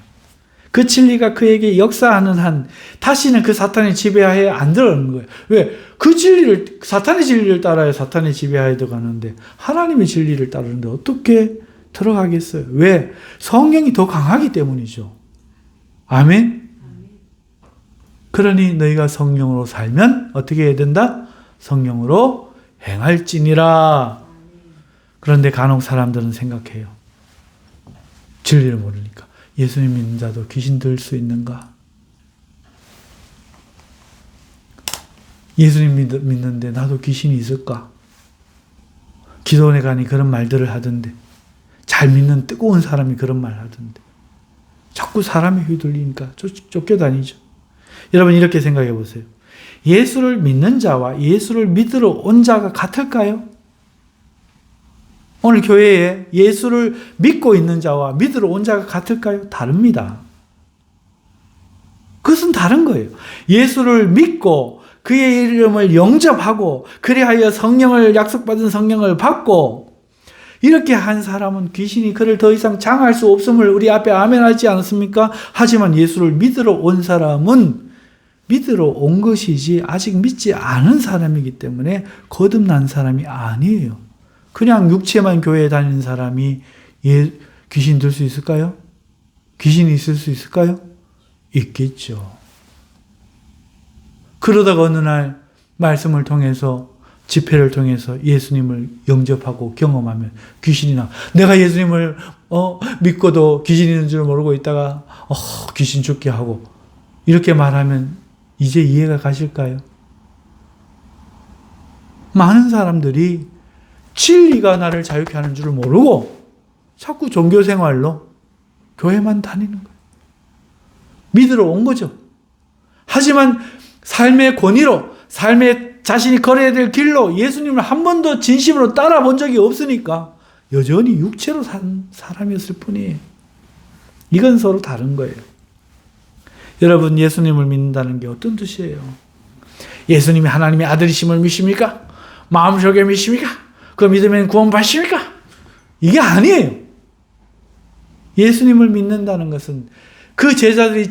그 진리가 그에게 역사하는 한 다시는 그 사탄의 지배하에 안 들어가는 거예요. 왜? 그 진리를, 사탄의 진리를 따라야 사탄의 지배하에 들어가는데 하나님의 진리를 따르는데 어떻게 들어가겠어요? 왜? 성령이 더 강하기 때문이죠. 아멘? 그러니 너희가 성령으로 살면 어떻게 해야 된다? 성령으로 행할지니라. 그런데 간혹 사람들은 생각해요. 진리를 모르니까. 예수님 믿는 자도 귀신 들 수 있는가? 예수님 믿는데 나도 귀신이 있을까? 기도원에 가니 그런 말들을 하던데, 잘 믿는 뜨거운 사람이 그런 말 하던데, 자꾸 사람이 휘둘리니까 쫓겨다니죠. 여러분, 이렇게 생각해 보세요. 예수를 믿는 자와 예수를 믿으러 온 자가 같을까요? 오늘 교회에 예수를 믿고 있는 자와 믿으러 온 자가 같을까요? 다릅니다. 그것은 다른 거예요. 예수를 믿고 그의 이름을 영접하고 그리하여 성령을, 약속받은 성령을 받고 이렇게 한 사람은 귀신이 그를 더 이상 장할 수 없음을 우리 앞에 아멘하지 않았습니까? 하지만 예수를 믿으러 온 사람은 믿으러 온 것이지 아직 믿지 않은 사람이기 때문에 거듭난 사람이 아니에요. 그냥 육체만 교회에 다니는 사람이 귀신 들 수 있을까요? 귀신이 있을 수 있을까요? 있겠죠. 그러다가 어느 날 말씀을 통해서, 집회를 통해서 예수님을 영접하고 경험하면 귀신이 나. 내가 예수님을 믿고도 귀신 있는 줄 모르고 있다가 귀신 죽게 하고 이렇게 말하면 이제 이해가 가실까요? 많은 사람들이 진리가 나를 자유케 하는 줄 모르고 자꾸 종교생활로 교회만 다니는 거예요. 믿으러 온 거죠. 하지만 삶의 권위로, 삶의 자신이 걸어야 될 길로 예수님을 한 번도 진심으로 따라본 적이 없으니까 여전히 육체로 산 사람이었을 뿐이에요. 이건 서로 다른 거예요. 여러분, 예수님을 믿는다는 게 어떤 뜻이에요? 예수님이 하나님의 아들이심을 믿습니까? 마음속에 믿습니까? 그 믿으면 구원 받습니까? 이게 아니에요. 예수님을 믿는다는 것은 그 제자들이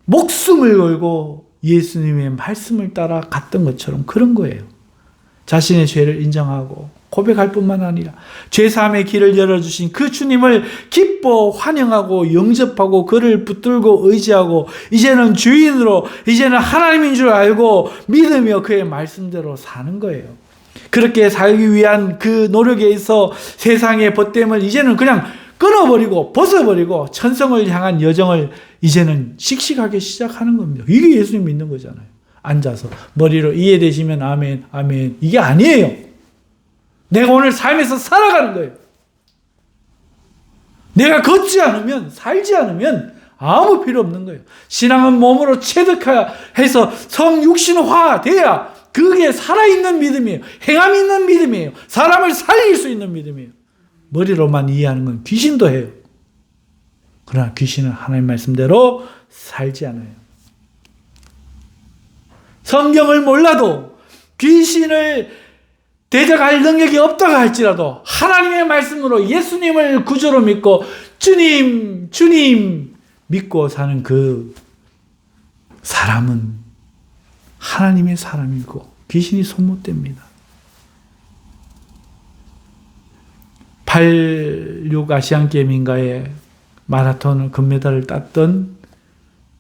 목숨을 걸고 예수님의 말씀을 따라 갔던 것처럼 그런 거예요. 자신의 죄를 인정하고 고백할 뿐만 아니라 죄사함의 길을 열어주신 그 주님을 기뻐 환영하고 영접하고 그를 붙들고 의지하고 이제는 주인으로, 이제는 하나님인 줄 알고 믿으며 그의 말씀대로 사는 거예요. 그렇게 살기 위한 그 노력에 있어 세상의 벗됨을 이제는 그냥 끊어버리고 벗어버리고 천성을 향한 여정을 이제는 씩씩하게 시작하는 겁니다. 이게 예수님 믿는 거잖아요. 앉아서 머리로 이해되시면 아멘, 아멘. 이게 아니에요. 내가 오늘 삶에서 살아가는 거예요. 내가 걷지 않으면, 살지 않으면 아무 필요 없는 거예요. 신앙은 몸으로 체득해서 성육신화 돼야 그게 살아있는 믿음이에요. 행함이 있는 믿음이에요. 사람을 살릴 수 있는 믿음이에요. 머리로만 이해하는 건 귀신도 해요. 그러나 귀신은 하나님 말씀대로 살지 않아요. 성경을 몰라도 귀신을 대적할 능력이 없다고 할지라도 하나님의 말씀으로 예수님을 구주로 믿고 주님 믿고 사는 그 사람은 하나님의 사람이고 귀신이 손못댑니다. 86 아시안게임인가에 마라톤 금메달을 땄던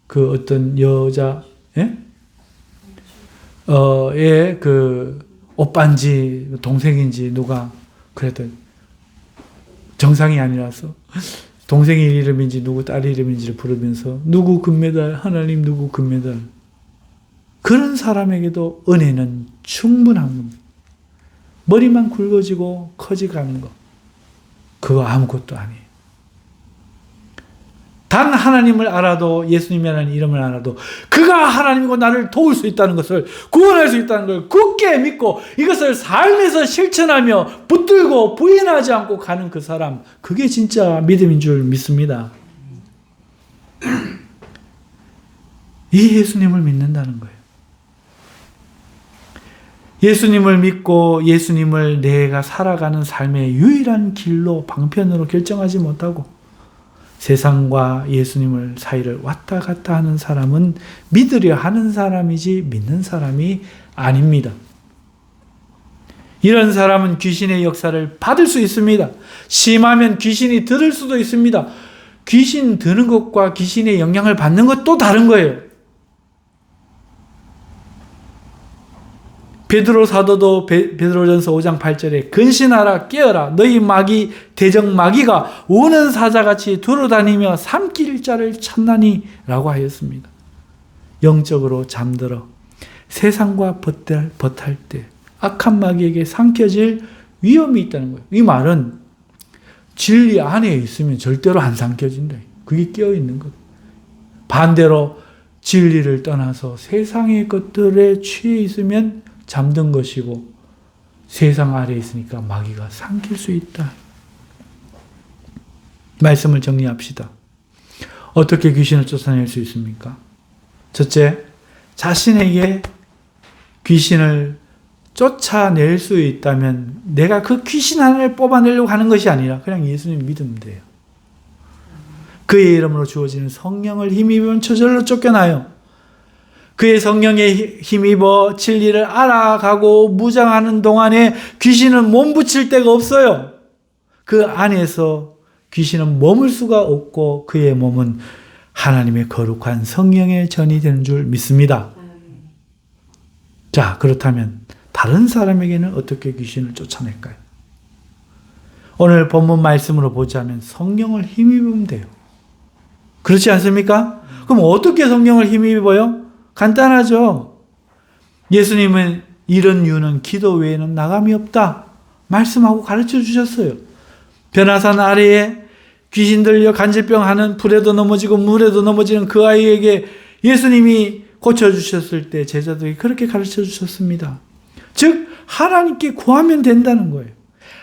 그 어떤 여자, 그 오빠인지 동생인지 누가 그랬더니 정상이 아니라서 동생의 이름인지 누구 딸 이름인지를 부르면서 누구 금메달, 하나님 누구 금메달. 그런 사람에게도 은혜는 충분한 겁니다. 머리만 굵어지고 커져가는 거. 그거 아무것도 아니에요. 단 하나님을 알아도, 예수님이라는 이름을 알아도 그가 하나님이고 나를 도울 수 있다는 것을, 구원할 수 있다는 걸 굳게 믿고 이것을 삶에서 실천하며 붙들고 부인하지 않고 가는 그 사람, 그게 진짜 믿음인 줄 믿습니다. 이 예수님을 믿는다는 거예요. 예수님을 믿고 예수님을 내가 살아가는 삶의 유일한 길로, 방편으로 결정하지 못하고 세상과 예수님을 사이를 왔다 갔다 하는 사람은 믿으려 하는 사람이지 믿는 사람이 아닙니다. 이런 사람은 귀신의 역사를 받을 수 있습니다. 심하면 귀신이 들을 수도 있습니다. 귀신 드는 것과 귀신의 영향을 받는 것 또 다른 거예요. 베드로 사도도 베드로전서 5장 8절에 근신하라 깨어라 너희 마귀 대적 마귀가 우는 사자같이 두루다니며 삼킬 자를 찾나니 라고 하였습니다. 영적으로 잠들어 세상과 벗할 때 악한 마귀에게 삼켜질 위험이 있다는 거예요. 이 말은 진리 안에 있으면 절대로 안 삼켜진다. 그게 깨어있는 거예요. 반대로 진리를 떠나서 세상의 것들에 취해 있으면 잠든 것이고 세상 아래에 있으니까 마귀가 삼킬 수 있다. 말씀을 정리합시다. 어떻게 귀신을 쫓아낼 수 있습니까? 첫째, 자신에게 귀신을 쫓아낼 수 있다면 내가 그 귀신 하나를 뽑아내려고 하는 것이 아니라 그냥 예수님 믿으면 돼요. 그의 이름으로 주어지는 성령을 힘입으면 저절로 쫓겨나요. 그의 성령에 힘입어 진리를 알아가고 무장하는 동안에 귀신은 몸붙일 데가 없어요. 그 안에서 귀신은 머물 수가 없고 그의 몸은 하나님의 거룩한 성령의 전이 되는 줄 믿습니다. 자, 그렇다면 다른 사람에게는 어떻게 귀신을 쫓아낼까요? 오늘 본문 말씀으로 보자면 성령을 힘입으면 돼요. 그렇지 않습니까? 그럼 어떻게 성령을 힘입어요? 간단하죠. 예수님은 이런 이유는 기도 외에는 나감이 없다 말씀하고 가르쳐 주셨어요. 변화산 아래에 귀신 들려 간질병하는 불에도 넘어지고 물에도 넘어지는 그 아이에게 예수님이 고쳐주셨을 때 제자들이 그렇게 가르쳐 주셨습니다. 즉 하나님께 구하면 된다는 거예요.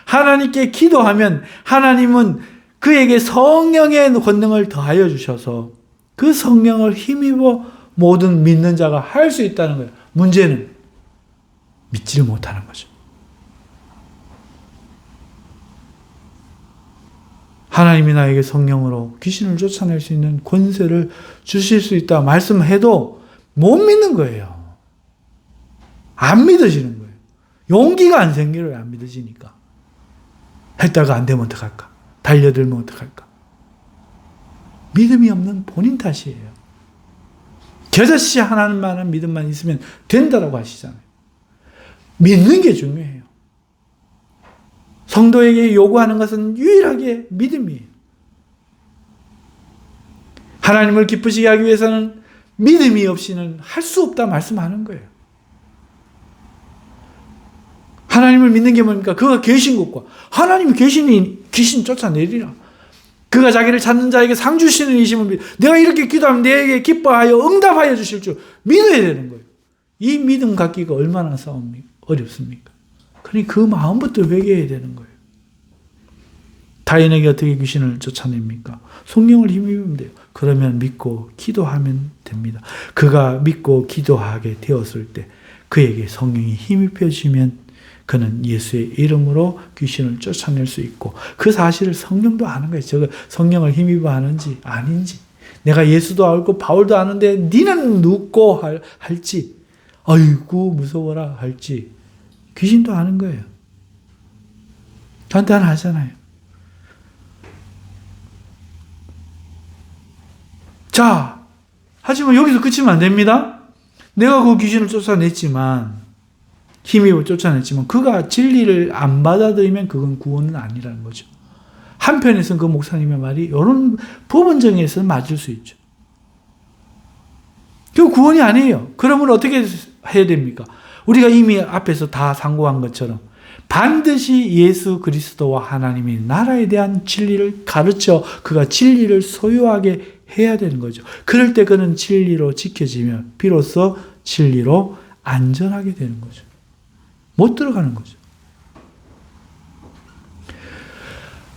하나님께 기도하면 하나님은 그에게 성령의 권능을 더하여 주셔서 그 성령을 힘입어 모든 믿는 자가 할 수 있다는 거예요. 문제는 믿지를 못하는 거죠. 하나님이 나에게 성령으로 귀신을 쫓아낼 수 있는 권세를 주실 수 있다 말씀해도 못 믿는 거예요. 안 믿어지는 거예요. 용기가 안 생겨요. 안 믿어지니까. 했다가 안 되면 어떡할까? 달려들면 어떡할까? 믿음이 없는 본인 탓이에요. 겨자씨 하나님만한 믿음만 있으면 된다라고 하시잖아요. 믿는 게 중요해요. 성도에게 요구하는 것은 유일하게 믿음이에요. 하나님을 기쁘시게 하기 위해서는 믿음이 없이는 할 수 없다 말씀하는 거예요. 하나님을 믿는 게 뭡니까? 그가 계신 것과 하나님이 계시니 귀신 쫓아내리라. 그가 자기를 찾는 자에게 상 주시는 이심을 믿. 내가 이렇게 기도하면 내게 기뻐하여 응답하여 주실 줄 믿어야 되는 거예요. 이 믿음 갖기가 얼마나 어렵습니까? 그러니 그 마음부터 회개해야 되는 거예요. 다인에게 어떻게 귀신을 쫓아냅니까? 성령을 힘입으면 돼요. 그러면 믿고 기도하면 됩니다. 그가 믿고 기도하게 되었을 때 그에게 성령이 힘입혀지면 그는 예수의 이름으로 귀신을 쫓아낼 수 있고 그 사실을 성령도 아는 거예요. 저거 성령을 힘입어 하는지 아닌지. 내가 예수도 알고 바울도 아는데 니는 누구 할지 아이고 무서워라 할지 귀신도 아는 거예요. 간단하잖아요. 자, 하지만 여기서 그치면 안 됩니다. 내가 그 귀신을 쫓아냈지만 힘입어 쫓아냈지만 그가 진리를 안 받아들이면 그건 구원은 아니라는 거죠. 한편에서는 그 목사님의 말이 이런 법원정에서는 맞을 수 있죠. 그 구원이 아니에요. 그러면 어떻게 해야 됩니까? 우리가 이미 앞에서 다 상고한 것처럼 반드시 예수 그리스도와 하나님의 나라에 대한 진리를 가르쳐 그가 진리를 소유하게 해야 되는 거죠. 그럴 때 그는 진리로 지켜지면 비로소 진리로 안전하게 되는 거죠. 못 들어가는 거죠.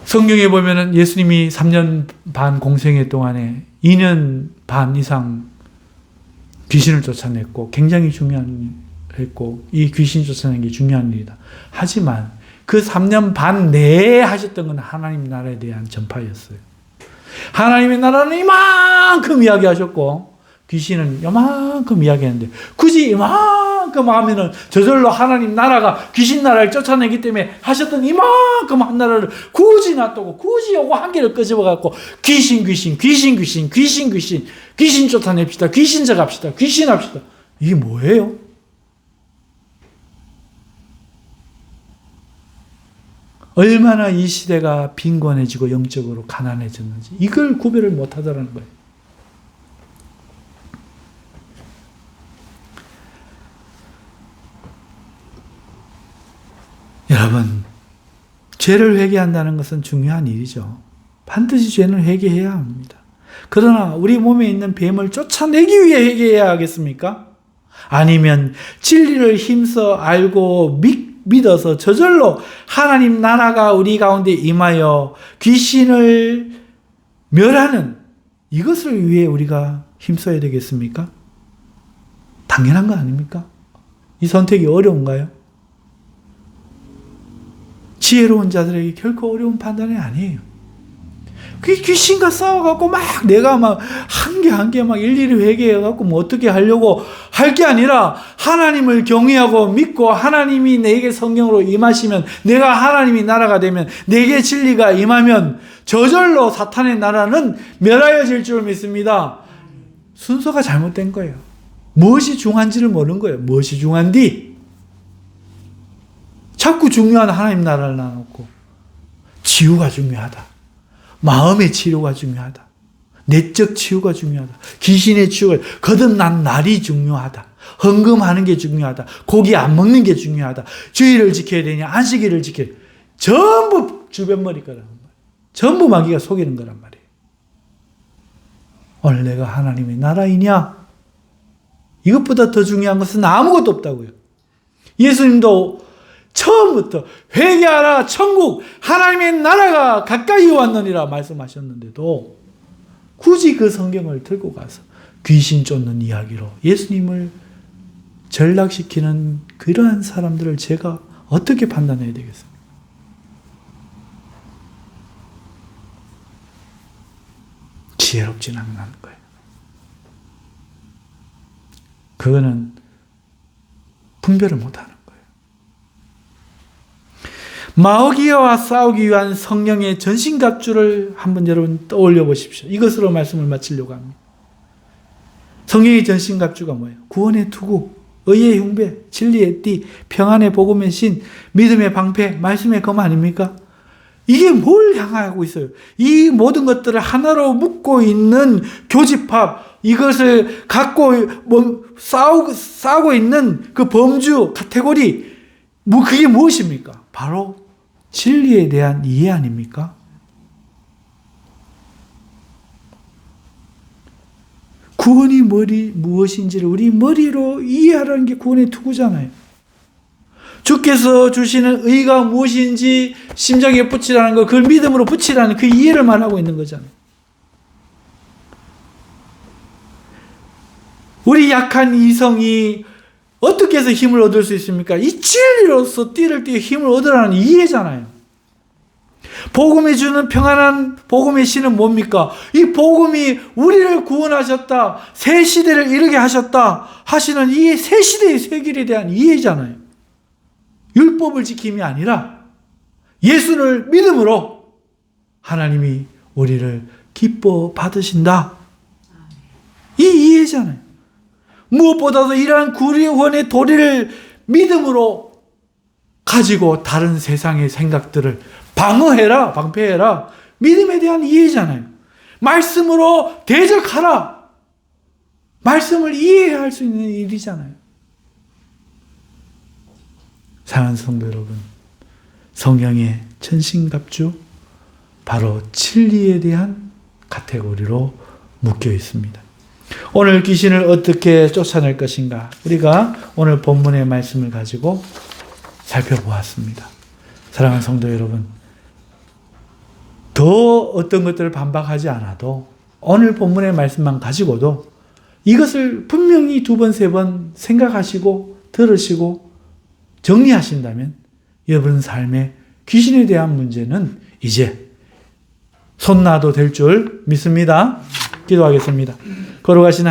성경에 보면은 예수님이 3년 반 공생애 동안에 2년 반 이상 귀신을 쫓아냈고 굉장히 했고 이 귀신 쫓아내는 게 중요한 일이다. 하지만 그 3년 반 내에 하셨던 건 하나님 나라에 대한 전파였어요. 하나님의 나라는 이만큼 이야기하셨고 귀신은 이만큼 이야기했는데 굳이 이만큼 하면은 저절로 하나님 나라가 귀신 나라를 쫓아내기 때문에 하셨던 이만큼 한 나라를 굳이 놔두고 굳이 요거 한 개를 끄집어갖고 귀신 쫓아냅시다. 귀신 저갑시다. 귀신 합시다. 이게 뭐예요? 얼마나 이 시대가 빈곤해지고 영적으로 가난해졌는지 이걸 구별을 못하더라는 거예요. 여러분, 죄를 회개한다는 것은 중요한 일이죠. 반드시 죄는 회개해야 합니다. 그러나 우리 몸에 있는 뱀을 쫓아내기 위해 회개해야 하겠습니까? 아니면 진리를 힘써 알고 믿어서 저절로 하나님 나라가 우리 가운데 임하여 귀신을 멸하는 이것을 위해 우리가 힘써야 되겠습니까? 당연한 거 아닙니까? 이 선택이 어려운가요? 지혜로운 자들에게 결코 어려운 판단이 아니에요. 귀신과 싸워갖고 내가 한 개 일일이 회개해갖고 어떻게 하려고 할 게 아니라 하나님을 경외하고 믿고 하나님이 내게 성령으로 임하시면 내가 하나님이 나라가 되면 내게 진리가 임하면 저절로 사탄의 나라는 멸하여질 줄 믿습니다. 순서가 잘못된 거예요. 무엇이 중요한지를 모르는 거예요. 무엇이 중요한디? 자꾸 중요한 하나님 나라를 놔놓고 치유가 중요하다. 마음의 치료가 중요하다. 내적 치유가 중요하다. 귀신의 치유가 거듭난 날이 중요하다. 헌금하는 게 중요하다. 고기 안 먹는 게 중요하다. 주의를 지켜야 되냐 안식일을 지켜야 되냐. 전부 주변머리 거란 말이에요. 전부 마귀가 속이는 거란 말이에요. 오늘 내가 하나님의 나라이냐? 이것보다 더 중요한 것은 아무것도 없다고요. 예수님도 처음부터 회개하라 천국 하나님의 나라가 가까이 왔느니라 말씀하셨는데도 굳이 그 성경을 들고 가서 귀신 쫓는 이야기로 예수님을 전락시키는 그러한 사람들을 제가 어떻게 판단해야 되겠습니까? 지혜롭진 않는 거예요. 그거는 분별을 못하는 거예요. 마귀와 싸우기 위한 성령의 전신갑주를 한번 여러분 떠올려 보십시오. 이것으로 말씀을 마치려고 합니다. 성령의 전신갑주가 뭐예요? 구원의 투구, 의의 흉배, 진리의 띠, 평안의 복음의 신, 믿음의 방패, 말씀의 검 아닙니까? 이게 뭘 향하고 있어요? 이 모든 것들을 하나로 묶고 있는 교집합, 이것을 갖고 싸우고 있는 그 범주, 카테고리, 그게 무엇입니까? 바로 진리에 대한 이해 아닙니까? 구원이 무엇인지를 우리 머리로 이해하라는 게 구원의 투구잖아요. 주께서 주시는 의가 무엇인지 심장에 붙이라는 거, 그걸 믿음으로 붙이라는 그 이해를 말하고 있는 거잖아요. 우리 약한 이성이 어떻게 해서 힘을 얻을 수 있습니까? 이 진리로서 띠를 띠어 힘을 얻으라는 이해잖아요. 복음이 주는 평안한 복음의 신은 뭡니까? 이 복음이 우리를 구원하셨다, 새 시대를 이루게 하셨다 하시는 이 새 시대의 새 길에 대한 이해잖아요. 율법을 지킴이 아니라 예수를 믿음으로 하나님이 우리를 기뻐 받으신다. 이 이해잖아요. 무엇보다도 이러한 구원의 도리를 믿음으로 가지고 다른 세상의 생각들을 방패해라. 믿음에 대한 이해잖아요. 말씀으로 대적하라. 말씀을 이해할 수 있는 일이잖아요. 사랑하는 성도 여러분, 성경의 천신갑주 바로 진리에 대한 카테고리로 묶여 있습니다. 오늘 귀신을 어떻게 쫓아낼 것인가? 우리가 오늘 본문의 말씀을 가지고 살펴보았습니다. 사랑하는 성도 여러분, 더 어떤 것들을 반박하지 않아도 오늘 본문의 말씀만 가지고도 이것을 분명히 2번, 3번 생각하시고 들으시고 정리하신다면 여러분 삶의 귀신에 대한 문제는 이제 손 놔도 될 줄 믿습니다. 기도하겠습니다. 걸어가시는